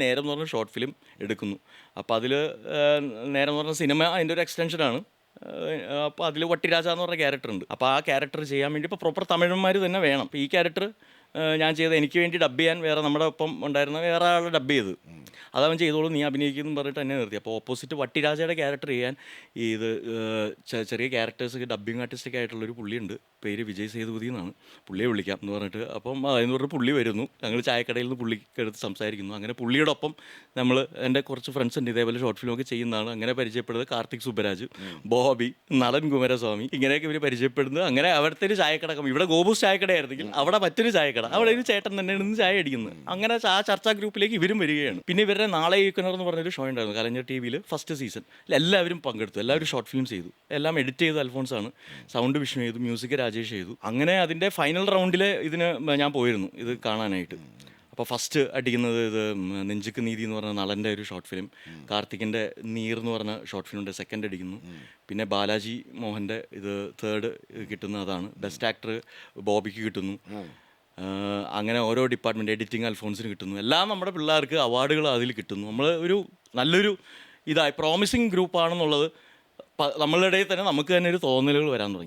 നേരം എന്ന് പറഞ്ഞ ഷോർട്ട് ഫിലിം എടുക്കുന്നു. അപ്പോൾ അതിൽ നേരം എന്ന് പറഞ്ഞ സിനിമ അതിൻ്റെ ഒരു എക്സ്റ്റൻഷനാണ്. അപ്പോൾ അതിൽ വട്ടിരാജ എന്ന് പറഞ്ഞ ക്യാരക്ടറുണ്ട്. അപ്പോൾ ആ ക്യാരക്ടർ ചെയ്യാൻ വേണ്ടി ഇപ്പോൾ പ്രോപ്പർ തമിഴന്മാർ തന്നെ വേണം. അപ്പോൾ ഈ ക്യാരക്ടർ ഞാൻ ചെയ്ത് എനിക്ക് വേണ്ടി ഡബ് ചെയ്യാൻ വേറെ നമ്മുടെ ഒപ്പം ഉണ്ടായിരുന്ന വേറെ ആൾ ഡബ് ചെയ്ത് അതവൻ ചെയ്തോളൂ നീ അഭിനയിക്കുന്നു പറഞ്ഞിട്ട് എന്നെ നിർത്തി. അപ്പോൾ ഓപ്പോസിറ്റ് വട്ടിരാജയുടെ ക്യാരക്ടർ ചെയ്യാൻ ഇത് ചെറിയ ക്യാരക്ടേഴ്സ് ഡബ്ബിങ് ആർട്ടിസ്റ്റൊക്കെ ആയിട്ടുള്ളൊരു പുള്ളിയുണ്ട്, പേര് വിജയ് സേതുപതി എന്നാണ്, പുള്ളിയെ വിളിക്കാം എന്ന് പറഞ്ഞിട്ട്. അപ്പം അതിന് പറഞ്ഞ് പുള്ളി വരുന്നു, ഞങ്ങൾ ചായക്കടയിൽ നിന്ന് പുള്ളിക്ക് എടുത്ത് സംസാരിക്കുന്നു. അങ്ങനെ പുള്ളിയോടൊപ്പം നമ്മൾ എൻ്റെ കുറച്ച് ഫ്രണ്ട്സ് ഉണ്ട് ഇതേപോലെ ഷോർട്ട് ഫിലിമൊക്കെ ചെയ്യുന്നതാണ്. അങ്ങനെ പരിചയപ്പെടുന്നത് കാർത്തിക് സുബരാജ്, ബോബി, നടൻ കുമാരസ്വാമി, ഇങ്ങനെയൊക്കെ ഇവർ പരിചയപ്പെടുന്നത്. അങ്ങനെ അവിടുത്തെ ഒരു ചായക്കടക്കം, ഇവിടെ ഗോബൂസ് ചായക്കടയായിരുന്നെങ്കിൽ അവിടെ മറ്റൊരു ചായക്കട, അവിടെ ഒരു ചേട്ടൻ തന്നെയാണ് ഇന്ന് ചായ അടിക്കുന്നത്. അങ്ങനെ ആ ചർച്ചാ ഗ്രൂപ്പിലേക്ക് ഇവരും വരികയാണ്. പിന്നെ ഇവരുടെ നാളെ ഈക്കണർ എന്ന് പറഞ്ഞൊരു ഷോ ഉണ്ടായിരുന്നു കലഞ്ഞർ ടി വിയിൽ ഫസ്റ്റ് സീസൺ. എല്ലാവരും പങ്കെടുത്തു, എല്ലാവരും ഷോർട്ട് ഫിലിം ചെയ്തു, എല്ലാം എഡിറ്റ് ചെയ്ത് അൽഫോൺസാണ്, സൗണ്ട് വിഷ്ണു ചെയ്തു, മ്യൂസിക് രാജേഷ് ചെയ്തു. അങ്ങനെ അതിൻ്റെ ഫൈനൽ റൗണ്ടിൽ ഇതിന് ഞാൻ പോയിരുന്നു ഇത് കാണാനായിട്ട്. അപ്പോൾ ഫസ്റ്റ് അടിക്കുന്നത് ഇത് നെഞ്ചുക്ക് നീതി എന്ന് പറഞ്ഞ നളൻ്റെ ഒരു ഷോർട്ട് ഫിലിം, കാർത്തികിൻ്റെ നീർ എന്ന് പറഞ്ഞ ഷോർട്ട് ഫിലിമിൻ്റെ സെക്കൻഡ് അടിക്കുന്നു. പിന്നെ ബാലാജി മോഹൻ്റെ ഇത് തേർഡ് കിട്ടുന്ന അതാണ്. ബെസ്റ്റ് ആക്ടർ ബോബിക്ക് കിട്ടുന്നു. അങ്ങനെ ഓരോ ഡിപ്പാർട്ട്മെൻറ്റ്, എഡിറ്റിംഗ് അൽഫോൺസിന് കിട്ടുന്നു. എല്ലാം നമ്മുടെ പിള്ളേർക്ക് അവാർഡുകൾ അതിൽ കിട്ടുന്നു. നമ്മൾ ഒരു നല്ലൊരു പ്രോമിസിങ് ഗ്രൂപ്പാണെന്നുള്ളത് നമ്മളുടെ ഇടയിൽ തന്നെ നമുക്ക് തന്നെ ഒരു തോന്നലുകൾ വരാൻ തുടങ്ങി.